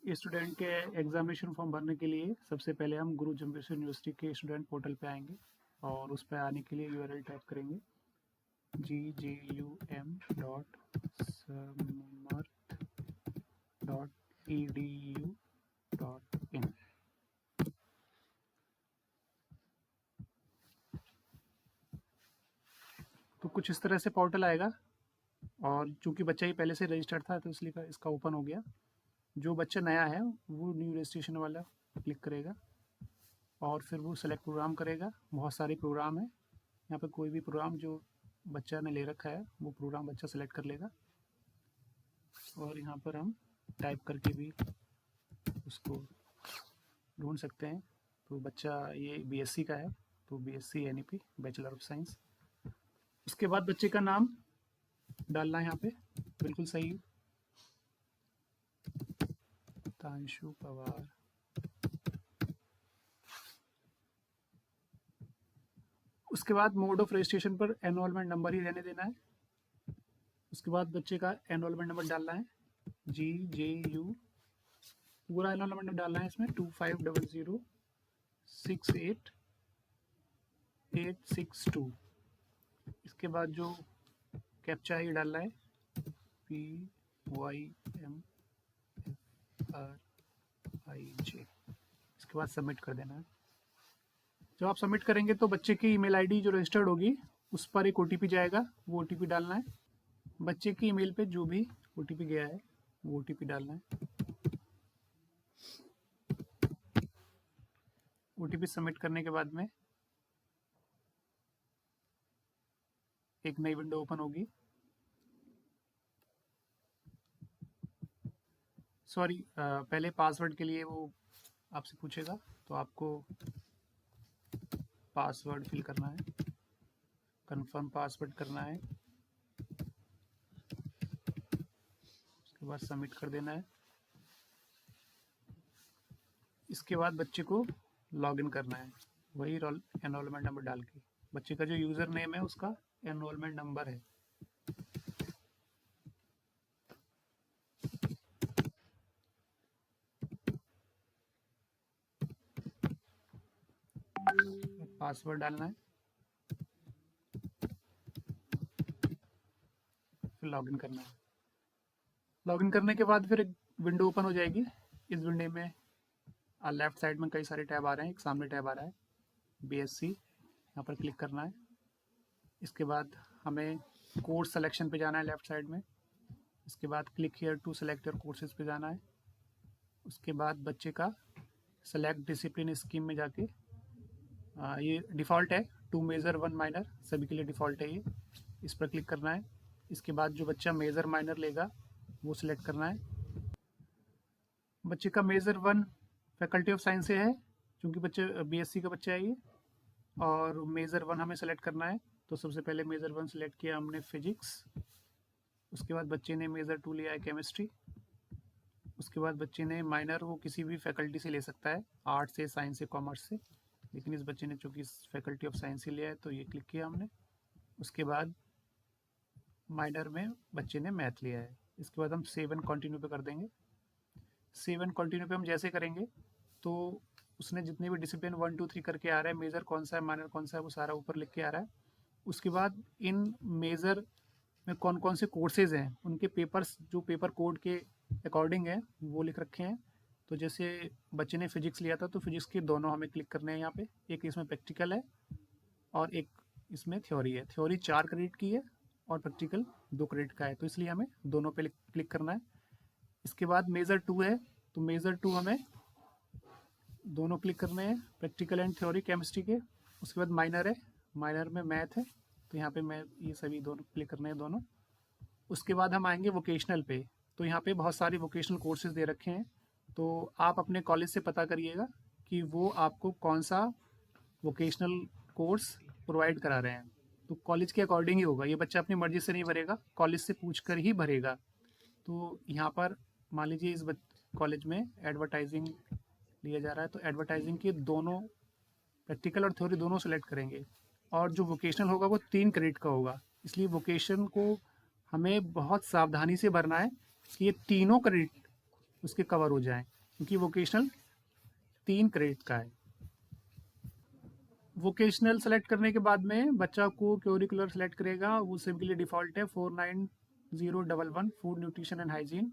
Student के examination form भरने के लिए सबसे पहले हम गुरु जम्बेश्वर यूनिवर्सिटी के स्टूडेंट पोर्टल पे आएंगे और उस पर आने के लिए यूआरएल टाइप करेंगे gum.sammarth.edu.in। तो कुछ इस तरह से पोर्टल आएगा और चूंकि बच्चा ही पहले से रजिस्टर्ड था तो इसलिए इसका ओपन हो गया। जो बच्चा नया है वो न्यू रजिस्ट्रेशन वाला क्लिक करेगा और फिर वो सेलेक्ट प्रोग्राम करेगा। बहुत सारे प्रोग्राम है, यहाँ पे कोई भी प्रोग्राम जो बच्चा ने ले रखा है वो प्रोग्राम बच्चा सेलेक्ट कर लेगा और यहाँ पर हम टाइप करके भी उसको ढूंढ सकते हैं। तो बच्चा ये बीएससी का है तो BSc NEP bachelor of science. उसके बाद बच्चे का नाम डालना है यहाँ पे, बिल्कुल सही, तांशु पवार। उसके बाद मोड ऑफ रजिस्ट्रेशन पर एनरोलमेंट नंबर ही रहने देना है। उसके बाद बच्चे का एनरोलमेंट नंबर डालना है, GJU पूरा एनरोलमेंट नंबर डालना है इसमें 2500686862। इसके बाद जो कैप्चा है ये डालना है PYMFRIJ। इसके बाद सबमिट कर देना है। जब आप सबमिट करेंगे तो बच्चे की ईमेल आईडी जो रजिस्टर्ड होगी उस पर एक ओटीपी जाएगा, वो ओटीपी डालना है। बच्चे की ईमेल पे जो भी ओटीपी गया है वो ओटीपी डालना है। ओटीपी सबमिट करने के बाद में एक नई विंडो ओपन होगी। सॉरी, पहले पासवर्ड के लिए वो आपसे पूछेगा तो आपको पासवर्ड फिल करना है, कंफर्म पासवर्ड करना है, उसके बाद सबमिट कर देना है। इसके बाद बच्चे को लॉगिन करना है, वही एनरोलमेंट नंबर डाल के। बच्चे का जो यूज़र नेम है उसका एनरोलमेंट नंबर है। पासवर्ड डालना है, फिर लॉगिन करना है। लॉगिन करने के बाद फिर एक विंडो ओपन हो जाएगी। इस विंडो में लेफ्ट साइड में कई सारे टैब आ रहे हैं। एक सामने टैब आ रहा है बीएससी, यहाँ पर क्लिक करना है। इसके बाद हमें कोर्स सिलेक्शन पे जाना है लेफ्ट साइड में। इसके बाद click here to select your courses पे जाना है। उसके बाद बच्चे का सेलेक्ट डिसिप्लिन स्कीम में जाके ये डिफ़ॉल्ट है 2 मेजर 1 माइनर, सभी के लिए डिफ़ॉल्ट है ये, इस पर क्लिक करना है। इसके बाद जो बच्चा मेजर माइनर लेगा वो सिलेक्ट करना है। बच्चे का मेजर 1 फैकल्टी ऑफ साइंस से है क्योंकि बच्चे बीएससी का बच्चा है ये, और मेजर 1 हमें सेलेक्ट करना है। तो सबसे पहले मेजर 1 सेलेक्ट किया हमने फिजिक्स। उसके बाद बच्चे ने मेजर 2 लिया है केमिस्ट्री। उसके बाद बच्चे ने माइनर वो किसी भी फैकल्टी से ले सकता है, आर्ट से, साइंस से, कॉमर्स से, लेकिन इस बच्चे ने चूँकि फैकल्टी ऑफ साइंस से लिया है तो ये क्लिक किया हमने। उसके बाद माइनर में बच्चे ने मैथ लिया है। इसके बाद हम सेव एंड कंटिन्यू पे कर देंगे। सेव एंड कंटिन्यू पे हम जैसे करेंगे तो उसने जितने भी डिसिप्लिन 1 2 3 करके आ रहा है, मेजर कौन सा है, माइनर कौन सा है, वो सारा ऊपर लिख के आ रहा है। उसके बाद इन मेजर में कौन कौन से कोर्सेज हैं उनके पेपर्स जो पेपर कोड के अकॉर्डिंग है वो लिख रखे हैं। तो जैसे बच्चे ने फिजिक्स लिया था तो फिजिक्स के दोनों हमें क्लिक करने हैं यहाँ पे। एक इसमें प्रैक्टिकल है और एक इसमें थ्योरी है। थ्योरी 4 क्रेडिट की है और प्रैक्टिकल 2 क्रेडिट का है, तो इसलिए हमें दोनों पे क्लिक करना है। इसके बाद मेजर 2 है तो मेजर 2 हमें दोनों क्लिक करने हैं, प्रैक्टिकल एंड थ्योरी केमिस्ट्री के। उसके बाद माइनर है, माइनर में मैथ है तो यहाँ पे मैं ये सभी दोनों क्लिक करने हैं दोनों। उसके बाद हम आएंगे वोकेशनल पे। तो यहाँ पे बहुत सारे वोकेशनल कोर्सेज दे रखे हैं, तो आप अपने कॉलेज से पता करिएगा कि वो आपको कौन सा वोकेशनल कोर्स प्रोवाइड करा रहे हैं। तो कॉलेज के अकॉर्डिंग ही होगा, ये बच्चा अपनी मर्जी से नहीं भरेगा, कॉलेज से पूछ कर ही भरेगा। तो यहाँ पर मान लीजिए इस कॉलेज में एडवर्टाइजिंग लिया जा रहा है तो एडवर्टाइजिंग के दोनों प्रैक्टिकल और थ्योरी दोनों सेलेक्ट करेंगे। और जो वोकेशनल होगा वो 3 क्रेडिट का होगा, इसलिए वोकेशन को हमें बहुत सावधानी से भरना है कि ये तीनों क्रेडिट उसके कवर हो जाएं, क्योंकि वोकेशनल 3 क्रेडिट का है। वोकेशनल सेलेक्ट करने के बाद में बच्चा को क्यूरिकुलर सेलेक्ट करेगा, वो सिंपली डिफ़ॉल्ट है 49011 फूड न्यूट्रिशन एंड हाइजीन।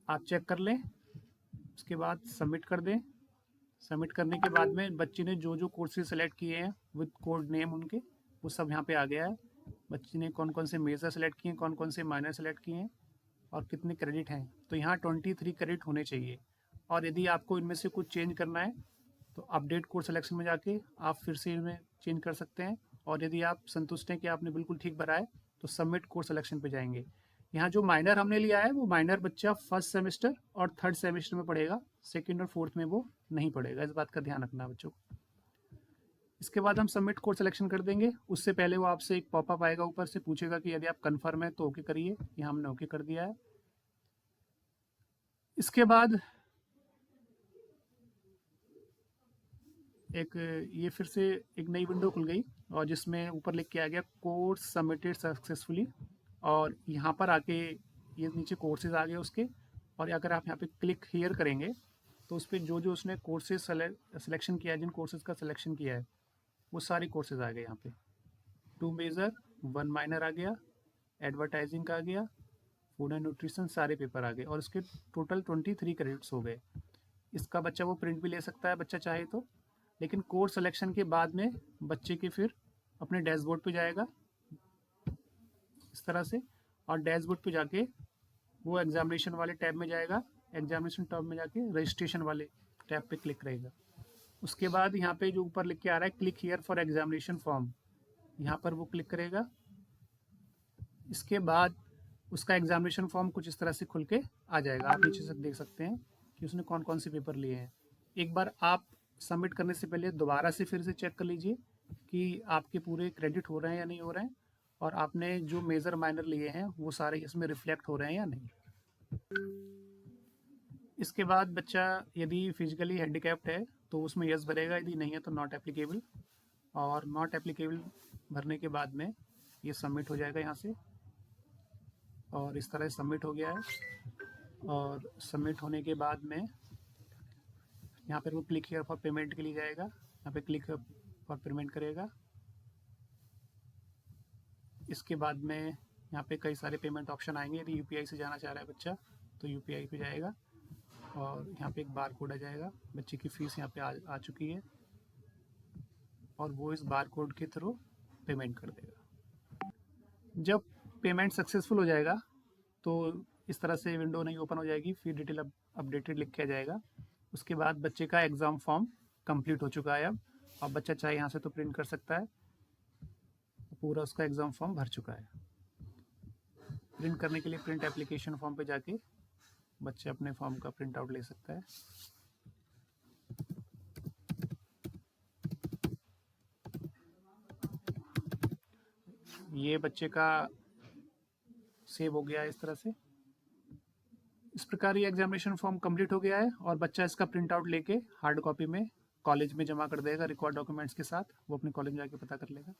आप चेक कर लें, उसके बाद सबमिट कर दें। सबमिट करने के बाद में बच्चे ने जो जो कोर्सेज सेलेक्ट किए हैं विद कोड नेम उनके, वो सब यहाँ पे आ गया है। बच्चे ने कौन कौन से मेजर सेलेक्ट किए हैं, कौन कौन से माइनर सेलेक्ट किए हैं और कितने क्रेडिट हैं। तो यहाँ 23 क्रेडिट होने चाहिए। और यदि आपको इनमें से कुछ चेंज करना है तो अपडेट कोर्स सिलेक्शन में जाके आप फिर से इनमें चेंज कर सकते हैं। और यदि आप संतुष्ट हैं कि आपने बिल्कुल ठीक भरा है तो सबमिट कोर्स सिलेक्शन पे जाएंगे। यहाँ जो माइनर हमने लिया है वो माइनर बच्चा फर्स्ट सेमेस्टर और थर्ड सेमेस्टर में पढ़ेगा, सेकंड और फोर्थ में वो नहीं पढ़ेगा, इस बात का ध्यान रखना बच्चों। इसके बाद हम सबमिट कोर्स सिलेक्शन कर देंगे। उससे पहले वो आपसे एक पॉपअप आएगा, ऊपर से पूछेगा कि यदि आप कन्फर्म है तो ओके करिए। यहाँ हमने ओके कर दिया है। इसके बाद एक ये फिर से एक नई विंडो खुल गई और जिसमें ऊपर लिख के आ गया कोर्स सबमिटेड सक्सेसफुली। और यहाँ पर आके ये नीचे कोर्सेज आ गए उसके। और अगर आप यहाँ पे क्लिक हियर करेंगे तो उस पर जो जो उसने कोर्सेज सिलेक्शन किया है, जिन कोर्सेज का सिलेक्शन किया है वो सारे कोर्सेज आ गए यहाँ पे। 2 मेजर 1 माइनर आ गया, एडवर्टाइजिंग का आ गया, फूड एंड न्यूट्रिशन, सारे पेपर आ गए और उसके टोटल 23 क्रेडिट्स हो गए। इसका बच्चा वो प्रिंट भी ले सकता है बच्चा चाहे तो। लेकिन कोर्स सिलेक्शन के बाद में बच्चे के फिर अपने डैशबोर्ड पे जाएगा इस तरह से, और डैशबोर्ड पे जाके वो एग्जामिनेशन वाले टैब में जाएगा। एग्जामिनेशन टैब में जाके रजिस्ट्रेशन वाले टैब पे क्लिक करेगा। उसके बाद यहाँ पे जो ऊपर लिख के आ रहा है click here for examination form, यहाँ पर वो क्लिक करेगा। इसके बाद उसका एग्जामिनेशन फॉर्म कुछ इस तरह से खुल के आ जाएगा। आप नीचे से देख सकते हैं कि उसने कौन कौन से पेपर लिए हैं। एक बार आप सबमिट करने से पहले दोबारा से फिर से चेक कर लीजिए कि आपके पूरे क्रेडिट हो रहे हैं या नहीं हो रहे हैं, और आपने जो मेजर माइनर लिए हैं वो सारे इसमें रिफ्लेक्ट हो रहे हैं या नहीं। इसके बाद बच्चा यदि फिजिकली हैंडीकैप्ड है तो उसमें यस भरेगा, यदि नहीं है तो नॉट एप्लीकेबल। और नॉट एप्लीकेबल भरने के बाद में ये सबमिट हो जाएगा यहाँ से, और इस तरह सबमिट हो गया है। और सबमिट होने के बाद में यहाँ पर वो क्लिक हियर फॉर पेमेंट के लिए जाएगा, यहाँ पे क्लिक फॉर पेमेंट करेगा। इसके बाद में यहाँ पे कई सारे पेमेंट ऑप्शन आएंगे। यदि यूपीआई से जाना चाह रहा है बच्चा तो यूपीआई पे जाएगा, और यहाँ पे एक बार कोड आ जाएगा। बच्चे की फ़ीस यहाँ पे आ चुकी है और वो इस बार कोड के थ्रू पेमेंट कर देगा। जब पेमेंट सक्सेसफुल हो जाएगा तो इस तरह से विंडो नहीं ओपन हो जाएगी, फिर डिटेल अपडेटेड लिख के आ जाएगा। उसके बाद बच्चे का एग्ज़ाम फॉर्म कंप्लीट हो चुका है अब बच्चा चाहे यहाँ से तो प्रिंट कर सकता है, पूरा उसका एग्ज़ाम फॉर्म भर चुका है। प्रिंट करने के लिए प्रिंट एप्लीकेशन फॉर्म पे जाके बच्चे अपने फॉर्म का प्रिंट आउट ले सकता है। ये बच्चे का सेव हो गया है इस तरह से। इस प्रकार ये एग्जामिनेशन फॉर्म कंप्लीट हो गया है और बच्चा इसका प्रिंट आउट लेके हार्ड कॉपी में कॉलेज में जमा कर देगा रिकॉर्ड डॉक्यूमेंट्स के साथ। वो अपने कॉलेज में जाके पता कर लेगा।